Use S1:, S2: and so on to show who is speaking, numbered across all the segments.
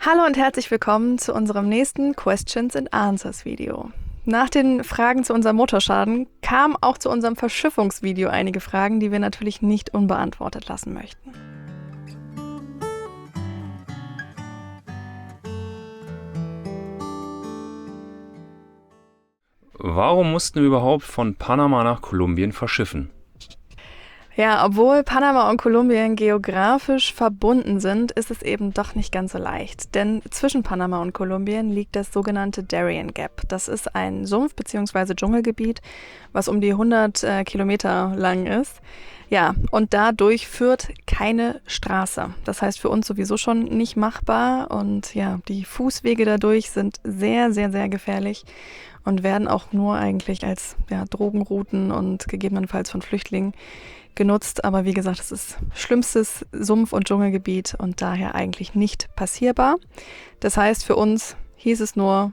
S1: Hallo und herzlich willkommen zu unserem nächsten Questions and Answers Video. Nach den Fragen zu unserem Motorschaden kamen auch zu unserem Verschiffungsvideo einige Fragen, die wir natürlich nicht unbeantwortet lassen möchten.
S2: Warum mussten wir überhaupt von Panama nach Kolumbien verschiffen?
S1: Ja, obwohl Panama und Kolumbien geografisch verbunden sind, ist es eben doch nicht ganz so leicht. Denn zwischen Panama und Kolumbien liegt das sogenannte Darien Gap. Das ist ein Sumpf- bzw. Dschungelgebiet, was um die 100 Kilometer lang ist. Ja, und dadurch führt keine Straße. Das heißt für uns sowieso schon nicht machbar. Und ja, die Fußwege dadurch sind sehr, sehr, sehr gefährlich und werden auch nur eigentlich als Drogenrouten und gegebenenfalls von Flüchtlingen genutzt. Aber wie gesagt, es ist schlimmstes Sumpf- und Dschungelgebiet und daher eigentlich nicht passierbar. Das heißt, für uns hieß es nur,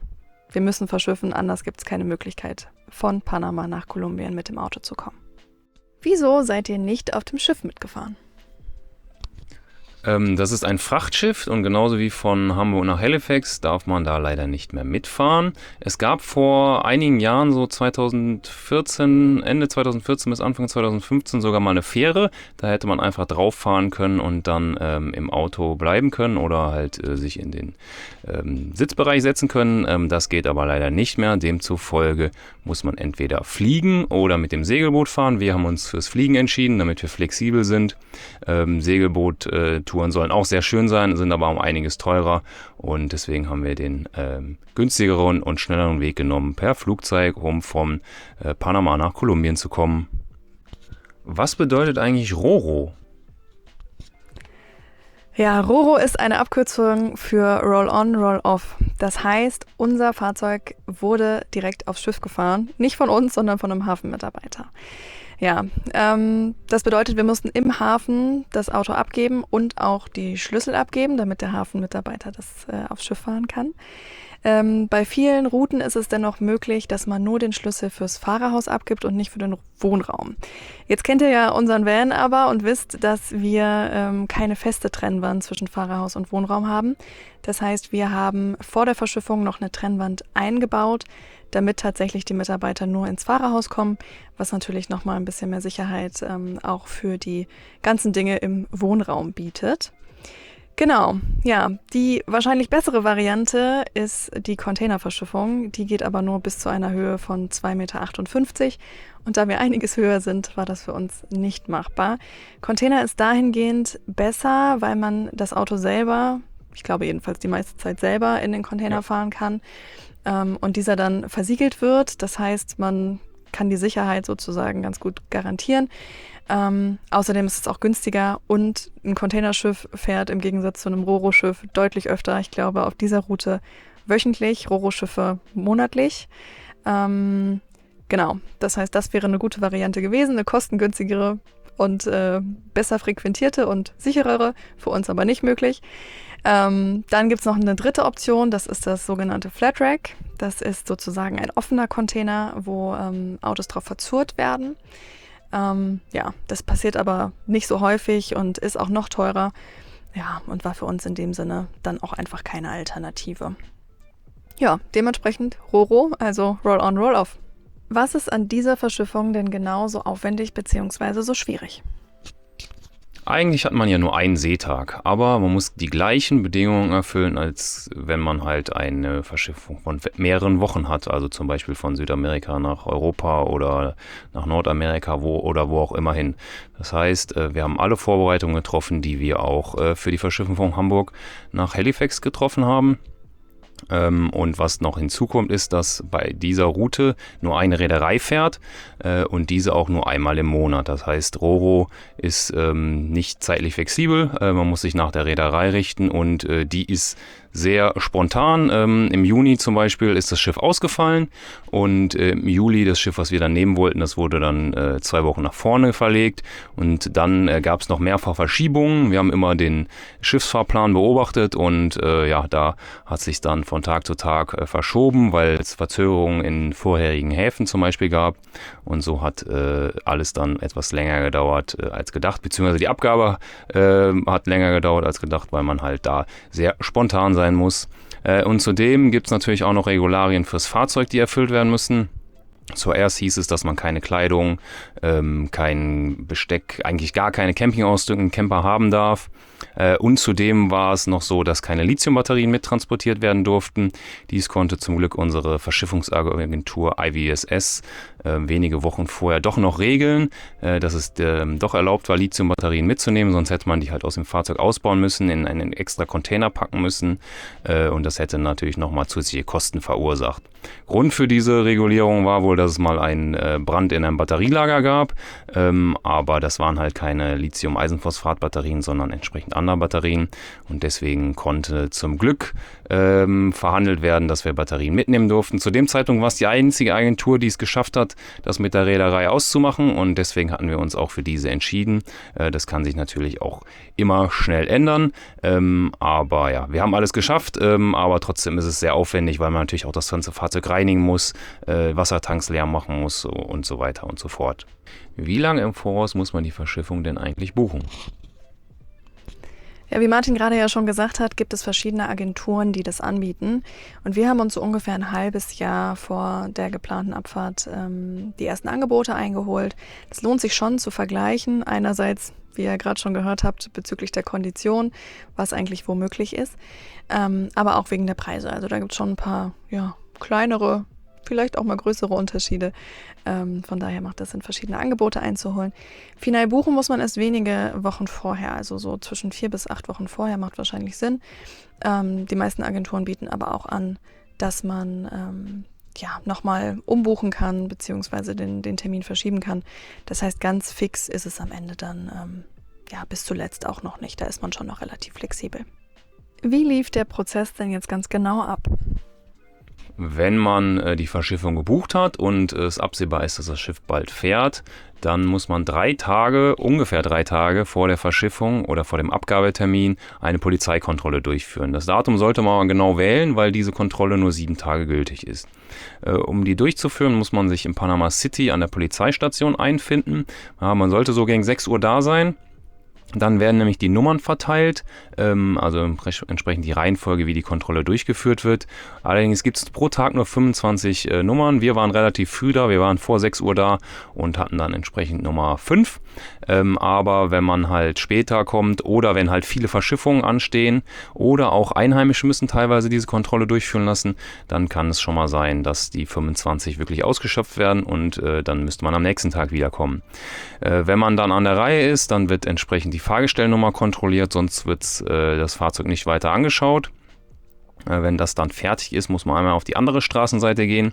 S1: wir müssen verschiffen, anders gibt es keine Möglichkeit, von Panama nach Kolumbien mit dem Auto zu kommen. Wieso seid ihr nicht auf dem Schiff mitgefahren?
S2: Das ist ein Frachtschiff und genauso wie von Hamburg nach Halifax darf man da leider nicht mehr mitfahren. Es gab vor einigen Jahren, so 2014, Ende 2014 bis Anfang 2015 sogar mal eine Fähre. Da hätte man einfach drauf fahren können und dann im Auto bleiben können oder halt sich in den Sitzbereich setzen können. Das geht aber leider nicht mehr. Demzufolge muss man entweder fliegen oder mit dem Segelboot fahren. Wir haben uns fürs Fliegen entschieden, damit wir flexibel sind. Touren sollen auch sehr schön sein, sind aber um einiges teurer und deswegen haben wir den günstigeren und schnelleren Weg genommen per Flugzeug, um von Panama nach Kolumbien zu kommen. Was bedeutet eigentlich RoRo?
S1: Ja, RoRo ist eine Abkürzung für Roll-on, Roll-off. Das heißt, unser Fahrzeug wurde direkt aufs Schiff gefahren. Nicht von uns, sondern von einem Hafenmitarbeiter. Ja, das bedeutet, wir mussten im Hafen das Auto abgeben und auch die Schlüssel abgeben, damit der Hafenmitarbeiter das aufs Schiff fahren kann. Bei vielen Routen ist es dennoch möglich, dass man nur den Schlüssel fürs Fahrerhaus abgibt und nicht für den Wohnraum. Jetzt kennt ihr ja unseren Van aber und wisst, dass wir keine feste Trennwand zwischen Fahrerhaus und Wohnraum haben. Das heißt, wir haben vor der Verschiffung noch eine Trennwand eingebaut, damit tatsächlich die Mitarbeiter nur ins Fahrerhaus kommen, was natürlich nochmal ein bisschen mehr Sicherheit auch für die ganzen Dinge im Wohnraum bietet. Genau, ja, die wahrscheinlich bessere Variante ist die Containerverschiffung. Die geht aber nur bis zu einer Höhe von 2,58 Meter. Und da wir einiges höher sind, war das für uns nicht machbar. Container ist dahingehend besser, weil man das Auto selber, ich glaube jedenfalls die meiste Zeit selber, in den Container fahren kann und dieser dann versiegelt wird. Das heißt, man kann die Sicherheit sozusagen ganz gut garantieren. Außerdem ist es auch günstiger und ein Containerschiff fährt im Gegensatz zu einem RoRo-Schiff deutlich öfter. Ich glaube, auf dieser Route wöchentlich, RoRo-Schiffe monatlich. Genau, das heißt, das wäre eine gute Variante gewesen, eine kostengünstigere und besser frequentierte und sicherere, für uns aber nicht möglich. Dann gibt es noch eine dritte Option, das ist das sogenannte Flat Rack. Das ist sozusagen ein offener Container, wo Autos drauf verzurrt werden. Das passiert aber nicht so häufig und ist auch noch teurer. Ja, und war für uns in dem Sinne dann auch einfach keine Alternative. Ja, dementsprechend RoRo, also Roll-on, Roll-off. Was ist an dieser Verschiffung denn genau so aufwendig bzw. so schwierig?
S2: Eigentlich hat man ja nur einen Seetag, aber man muss die gleichen Bedingungen erfüllen, als wenn man halt eine Verschiffung von mehreren Wochen hat, also zum Beispiel von Südamerika nach Europa oder nach Nordamerika, wo auch immer hin. Das heißt, wir haben alle Vorbereitungen getroffen, die wir auch für die Verschiffung von Hamburg nach Halifax getroffen haben. Und was noch hinzukommt, ist, dass bei dieser Route nur eine Reederei fährt und diese auch nur einmal im Monat. Das heißt, RoRo ist nicht zeitlich flexibel, man muss sich nach der Reederei richten und die ist sehr spontan. Im Juni zum Beispiel ist das Schiff ausgefallen und im Juli das Schiff, was wir dann nehmen wollten, das wurde dann 2 Wochen nach vorne verlegt und dann gab es noch mehrfach Verschiebungen. Wir haben immer den Schiffsfahrplan beobachtet und da hat sich dann von Tag zu Tag verschoben, weil es Verzögerungen in vorherigen Häfen zum Beispiel gab und so hat alles dann etwas länger gedauert als gedacht, beziehungsweise die Abgabe hat länger gedauert als gedacht, weil man halt da sehr spontan sein muss. Und zudem gibt es natürlich auch noch Regularien fürs Fahrzeug, die erfüllt werden müssen. Zuerst hieß es, dass man keine Kleidung, kein Besteck, eigentlich gar keine Campingausrüstung im Camper haben darf. Und zudem war es noch so, dass keine Lithiumbatterien mittransportiert werden durften. Dies konnte zum Glück unsere Verschiffungsagentur IVSS wenige Wochen vorher doch noch regeln, dass es doch erlaubt war, Lithiumbatterien mitzunehmen. Sonst hätte man die halt aus dem Fahrzeug ausbauen müssen, in einen extra Container packen müssen. Und das hätte natürlich nochmal zusätzliche Kosten verursacht. Grund für diese Regulierung war wohl, dass es mal einen Brand in einem Batterielager gab. Aber das waren halt keine Lithium-Eisenphosphat-Batterien, sondern entsprechend andere Batterien. Und deswegen konnte zum Glück verhandelt werden, dass wir Batterien mitnehmen durften. Zu dem Zeitpunkt war es die einzige Agentur, die es geschafft hat, das mit der Reederei auszumachen. Und deswegen hatten wir uns auch für diese entschieden. Das kann sich natürlich auch immer schnell ändern. Aber ja, wir haben alles geschafft. Aber trotzdem ist es sehr aufwendig, weil man natürlich auch das ganze Fahrzeug reinigen muss, Wassertanks leer machen muss und so weiter und so fort. Wie lange im Voraus muss man die Verschiffung denn eigentlich buchen?
S1: Ja, wie Martin gerade ja schon gesagt hat, gibt es verschiedene Agenturen, die das anbieten. Und wir haben uns so ungefähr ein halbes Jahr vor der geplanten Abfahrt die ersten Angebote eingeholt. Es lohnt sich schon zu vergleichen. Einerseits, wie ihr gerade schon gehört habt, bezüglich der Kondition, was eigentlich womöglich ist, aber auch wegen der Preise. Also da gibt es schon ein paar kleinere, vielleicht auch mal größere Unterschiede. Von daher macht es Sinn, verschiedene Angebote einzuholen. Final buchen muss man erst wenige Wochen vorher, also so zwischen 4 bis 8 Wochen vorher macht wahrscheinlich Sinn. Die meisten Agenturen bieten aber auch an, dass man nochmal umbuchen kann, beziehungsweise den Termin verschieben kann. Das heißt, ganz fix ist es am Ende dann bis zuletzt auch noch nicht. Da ist man schon noch relativ flexibel. Wie lief der Prozess denn jetzt ganz genau ab?
S2: Wenn man die Verschiffung gebucht hat und es absehbar ist, dass das Schiff bald fährt, dann muss man ungefähr 3 Tage vor der Verschiffung oder vor dem Abgabetermin eine Polizeikontrolle durchführen. Das Datum sollte man genau wählen, weil diese Kontrolle nur 7 Tage gültig ist. Um die durchzuführen, muss man sich in Panama City an der Polizeistation einfinden. Man sollte so gegen 6 Uhr da sein. Dann werden nämlich die Nummern verteilt, also entsprechend die Reihenfolge, wie die Kontrolle durchgeführt wird. Allerdings gibt es pro Tag nur 25 Nummern. Wir waren relativ früh da, wir waren vor 6 Uhr da und hatten dann entsprechend Nummer 5. Aber wenn man halt später kommt oder wenn halt viele Verschiffungen anstehen oder auch Einheimische müssen teilweise diese Kontrolle durchführen lassen, dann kann es schon mal sein, dass die 25 wirklich ausgeschöpft werden und dann müsste man am nächsten Tag wiederkommen. Wenn man dann an der Reihe ist, dann wird entsprechend die Fahrgestellnummer kontrolliert, sonst wird das Fahrzeug nicht weiter angeschaut. Wenn das dann fertig ist, muss man einmal auf die andere Straßenseite gehen,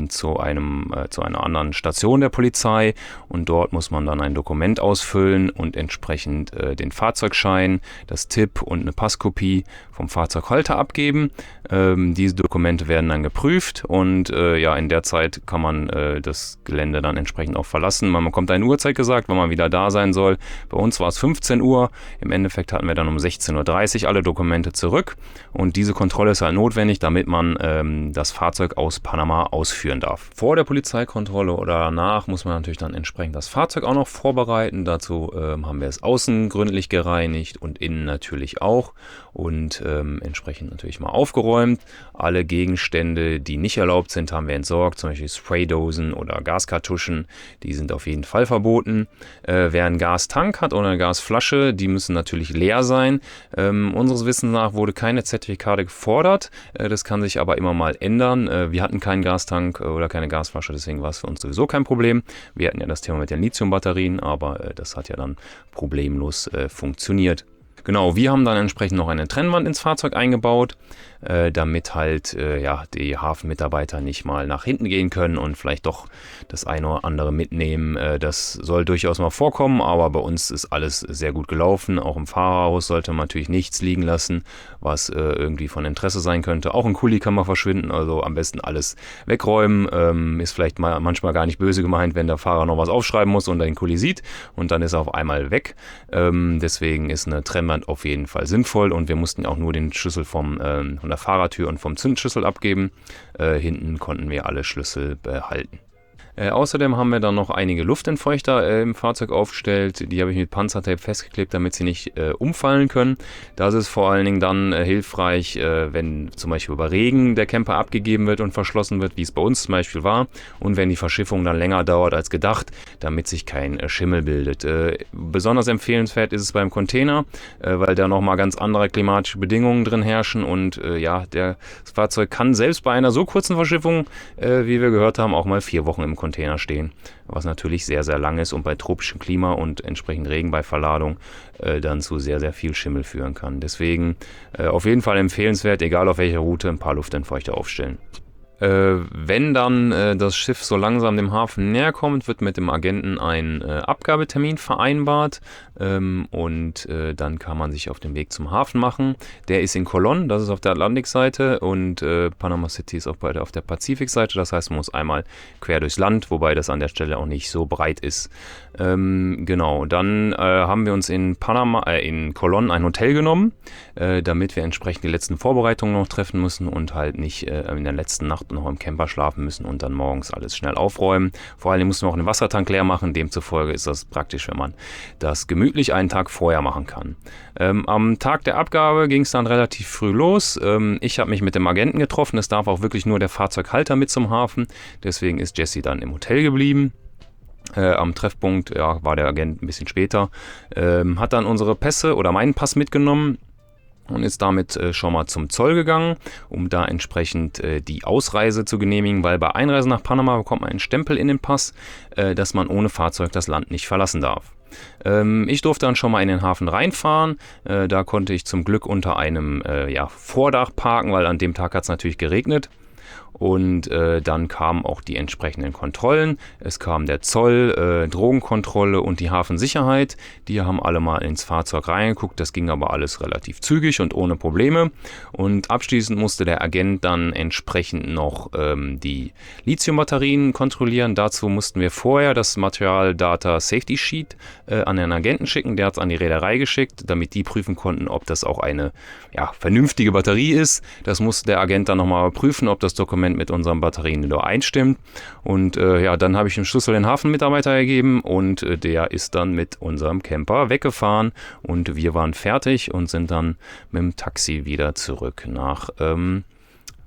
S2: zu einer anderen Station der Polizei, und dort muss man dann ein Dokument ausfüllen und entsprechend den Fahrzeugschein, das TIP und eine Passkopie vom Fahrzeughalter abgeben. Diese Dokumente werden dann geprüft und in der Zeit kann man das Gelände dann entsprechend auch verlassen. Man bekommt eine Uhrzeit gesagt, wann man wieder da sein soll. Bei uns war es 15 Uhr. Im Endeffekt hatten wir dann um 16:30 Uhr alle Dokumente zurück, und diese Kontrolle ist halt notwendig, damit man das Fahrzeug aus Panama ausführen darf. Vor der Polizeikontrolle oder danach muss man natürlich dann entsprechend das Fahrzeug auch noch vorbereiten. Dazu haben wir es außen gründlich gereinigt und innen natürlich auch und entsprechend natürlich mal aufgeräumt. Alle Gegenstände, die nicht erlaubt sind, haben wir entsorgt, zum Beispiel Spraydosen oder Gaskartuschen, die sind auf jeden Fall verboten. Wer einen Gastank hat oder eine Gasflasche, die müssen natürlich leer sein. Unseres Wissens nach wurde keine Zertifikate gefordert, das kann sich aber immer mal ändern. Wir hatten keinen Gastank oder keine Gasflasche, deswegen war es für uns sowieso kein Problem. Wir hatten ja das Thema mit den Lithiumbatterien, aber das hat ja dann problemlos funktioniert. Genau, wir haben dann entsprechend noch eine Trennwand ins Fahrzeug eingebaut, damit halt die Hafenmitarbeiter nicht mal nach hinten gehen können und vielleicht doch das eine oder andere mitnehmen. Das soll durchaus mal vorkommen, aber bei uns ist alles sehr gut gelaufen. Auch im Fahrerhaus sollte man natürlich nichts liegen lassen, was irgendwie von Interesse sein könnte. Auch ein Kuli kann mal verschwinden, also am besten alles wegräumen. Ist vielleicht manchmal gar nicht böse gemeint, wenn der Fahrer noch was aufschreiben muss und den Kuli sieht und dann ist er auf einmal weg. Deswegen ist eine Trennwand auf jeden Fall sinnvoll, und wir mussten auch nur den Schlüssel von der Fahrertür und vom Zündschlüssel abgeben. Hinten konnten wir alle Schlüssel behalten. Außerdem haben wir dann noch einige Luftentfeuchter im Fahrzeug aufgestellt. Die habe ich mit Panzertape festgeklebt, damit sie nicht umfallen können. Das ist vor allen Dingen dann hilfreich, wenn zum Beispiel bei Regen der Camper abgegeben wird und verschlossen wird, wie es bei uns zum Beispiel war. Und wenn die Verschiffung dann länger dauert als gedacht, damit sich kein Schimmel bildet. Besonders empfehlenswert ist es beim Container, weil da nochmal ganz andere klimatische Bedingungen drin herrschen. Und das Fahrzeug kann selbst bei einer so kurzen Verschiffung, wie wir gehört haben, auch mal 4 Wochen im Container stehen, was natürlich sehr, sehr lang ist und bei tropischem Klima und entsprechend Regen bei Verladung dann zu sehr, sehr viel Schimmel führen kann. Deswegen auf jeden Fall empfehlenswert, egal auf welcher Route, ein paar Luftentfeuchter aufstellen. Wenn dann das Schiff so langsam dem Hafen näher kommt, wird mit dem Agenten ein Abgabetermin vereinbart und dann kann man sich auf den Weg zum Hafen machen. Der ist in Colón, das ist auf der Atlantikseite, und Panama City ist auf der Pazifikseite. Das heißt, man muss einmal quer durchs Land, wobei das an der Stelle auch nicht so breit ist. Genau, dann haben wir uns in Colón ein Hotel genommen, damit wir entsprechend die letzten Vorbereitungen noch treffen müssen und halt nicht in der letzten Nacht noch im Camper schlafen müssen und dann morgens alles schnell aufräumen. Vor allem mussten wir auch einen Wassertank leer machen. Demzufolge ist das praktisch, wenn man das gemütlich einen Tag vorher machen kann. Am Tag der Abgabe ging es dann relativ früh los. Ich habe mich mit dem Agenten getroffen. Es darf auch wirklich nur der Fahrzeughalter mit zum Hafen. Deswegen ist Jesse dann im Hotel geblieben. Am Treffpunkt war der Agent ein bisschen später. Hat dann unsere Pässe oder meinen Pass mitgenommen und ist damit schon mal zum Zoll gegangen, um da entsprechend die Ausreise zu genehmigen, weil bei Einreise nach Panama bekommt man einen Stempel in den Pass, dass man ohne Fahrzeug das Land nicht verlassen darf. Ich durfte dann schon mal in den Hafen reinfahren, da konnte ich zum Glück unter einem Vordach parken, weil an dem Tag hat es natürlich geregnet. Und dann kamen auch die entsprechenden Kontrollen. Es kam der Zoll, Drogenkontrolle und die Hafensicherheit. Die haben alle mal ins Fahrzeug reingeguckt. Das ging aber alles relativ zügig und ohne Probleme. Und abschließend musste der Agent dann entsprechend noch die Lithiumbatterien kontrollieren. Dazu mussten wir vorher das Material Data Safety Sheet an den Agenten schicken. Der hat es an die Reederei geschickt, damit die prüfen konnten, ob das auch eine vernünftige Batterie ist. Das musste der Agent dann nochmal prüfen, ob das Dokument mit unseren Batterien einstimmt. Und dann habe ich den Schlüssel den Hafenmitarbeiter gegeben und der ist dann mit unserem Camper weggefahren und wir waren fertig und sind dann mit dem Taxi wieder zurück nach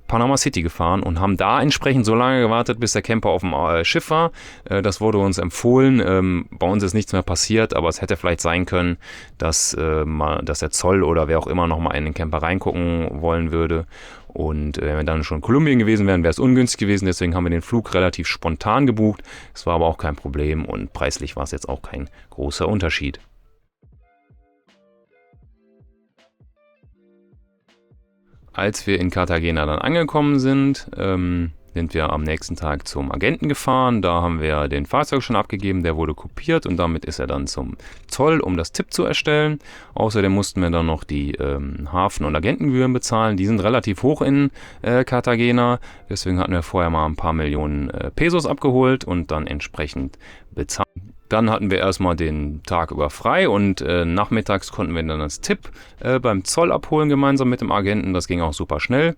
S2: Panama City gefahren und haben da entsprechend so lange gewartet, bis der Camper auf dem Schiff war. Das wurde uns empfohlen. Bei uns ist nichts mehr passiert, aber es hätte vielleicht sein können, dass der Zoll oder wer auch immer nochmal in den Camper reingucken wollen würde. Und wenn wir dann schon in Kolumbien gewesen wären, wäre es ungünstig gewesen. Deswegen haben wir den Flug relativ spontan gebucht. Es war aber auch kein Problem und preislich war es jetzt auch kein großer Unterschied. Als wir in Cartagena dann angekommen sind, sind wir am nächsten Tag zum Agenten gefahren. Da haben wir den Fahrzeug schon abgegeben, der wurde kopiert und damit ist er dann zum Zoll, um das Tipp zu erstellen. Außerdem mussten wir dann noch die Hafen- und Agentengebühren bezahlen. Die sind relativ hoch in Cartagena, deswegen hatten wir vorher mal ein paar Millionen Pesos abgeholt und dann entsprechend bezahlt. Dann hatten wir erstmal den Tag über frei und nachmittags konnten wir dann das Tipp beim Zoll abholen gemeinsam mit dem Agenten. Das ging auch super schnell.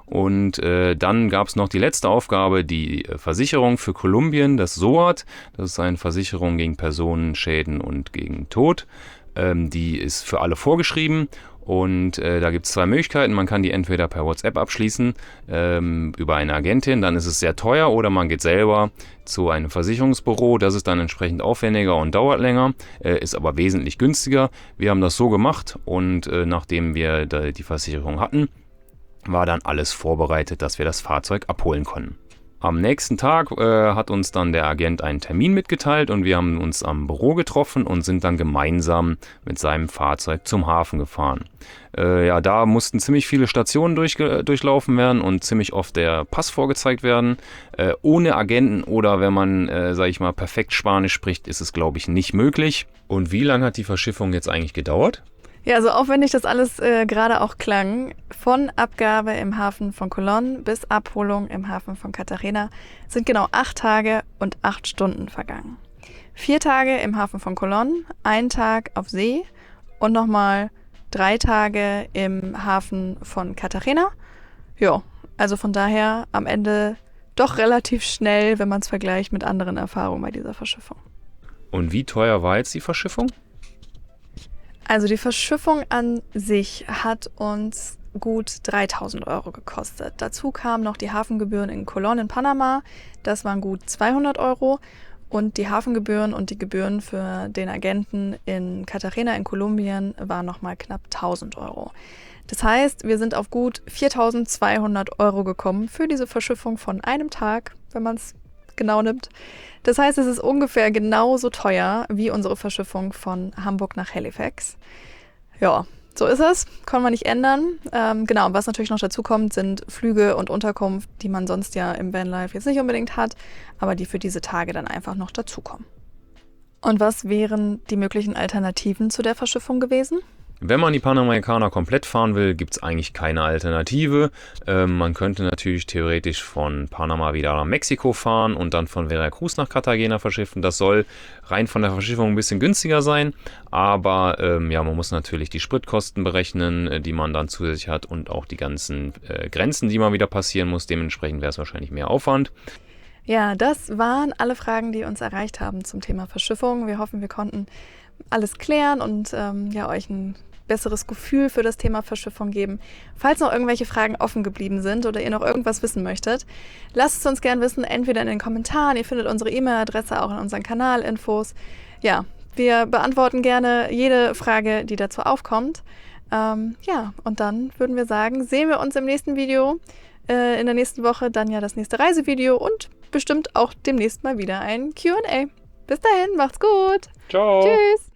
S2: Und dann gab es noch die letzte Aufgabe, die Versicherung für Kolumbien, das SOAT. Das ist eine Versicherung gegen Personenschäden und gegen Tod. Die ist für alle vorgeschrieben. Und da gibt es 2 Möglichkeiten. Man kann die entweder per WhatsApp abschließen über eine Agentin, dann ist es sehr teuer, oder man geht selber zu einem Versicherungsbüro. Das ist dann entsprechend aufwendiger und dauert länger, ist aber wesentlich günstiger. Wir haben das so gemacht und nachdem wir die Versicherung hatten, war dann alles vorbereitet, dass wir das Fahrzeug abholen konnten. Am nächsten Tag hat uns dann der Agent einen Termin mitgeteilt und wir haben uns am Büro getroffen und sind dann gemeinsam mit seinem Fahrzeug zum Hafen gefahren. Da mussten ziemlich viele Stationen durchlaufen werden und ziemlich oft der Pass vorgezeigt werden. Ohne Agenten oder wenn man, perfekt Spanisch spricht, ist es, glaube ich, nicht möglich. Und wie lange hat die Verschiffung jetzt eigentlich gedauert?
S1: Ja, so aufwendig das alles gerade auch klang, von Abgabe im Hafen von Colón bis Abholung im Hafen von Cartagena sind genau 8 Tage und 8 Stunden vergangen. 4 Tage im Hafen von Colón, 1 Tag auf See und nochmal 3 Tage im Hafen von Cartagena. Ja, also von daher am Ende doch relativ schnell, wenn man es vergleicht mit anderen Erfahrungen bei dieser Verschiffung.
S2: Und wie teuer war jetzt die Verschiffung?
S1: Also die Verschiffung an sich hat uns gut 3.000 € gekostet. Dazu kamen noch die Hafengebühren in Colón in Panama, das waren gut 200 €. Und die Hafengebühren und die Gebühren für den Agenten in Cartagena in Kolumbien waren nochmal knapp 1.000 €. Das heißt, wir sind auf gut 4.200 € gekommen für diese Verschiffung von einem Tag, wenn man es genau nimmt. Das heißt, es ist ungefähr genauso teuer wie unsere Verschiffung von Hamburg nach Halifax. Ja, so ist es, kann man nicht ändern. Genau, was natürlich noch dazu kommt, sind Flüge und Unterkunft, die man sonst ja im Vanlife jetzt nicht unbedingt hat, aber die für diese Tage dann einfach noch dazukommen. Und was wären die möglichen Alternativen zu der Verschiffung gewesen?
S2: Wenn man die Panamericana komplett fahren will, gibt es eigentlich keine Alternative. Man könnte natürlich theoretisch von Panama wieder nach Mexiko fahren und dann von Veracruz nach Cartagena verschiffen. Das soll rein von der Verschiffung ein bisschen günstiger sein, aber man muss natürlich die Spritkosten berechnen, die man dann zusätzlich hat und auch die ganzen Grenzen, die man wieder passieren muss. Dementsprechend wäre es wahrscheinlich mehr Aufwand.
S1: Ja, das waren alle Fragen, die uns erreicht haben zum Thema Verschiffung. Wir hoffen, wir konnten alles klären und euch ein besseres Gefühl für das Thema Verschiffung geben. Falls noch irgendwelche Fragen offen geblieben sind oder ihr noch irgendwas wissen möchtet, lasst es uns gerne wissen, entweder in den Kommentaren, ihr findet unsere E-Mail-Adresse auch in unseren Kanalinfos. Ja, wir beantworten gerne jede Frage, die dazu aufkommt. Und dann würden wir sagen, sehen wir uns im nächsten Video, in der nächsten Woche dann ja das nächste Reisevideo und bestimmt auch demnächst mal wieder ein Q&A. Bis dahin, macht's gut.
S2: Ciao.
S1: Tschüss.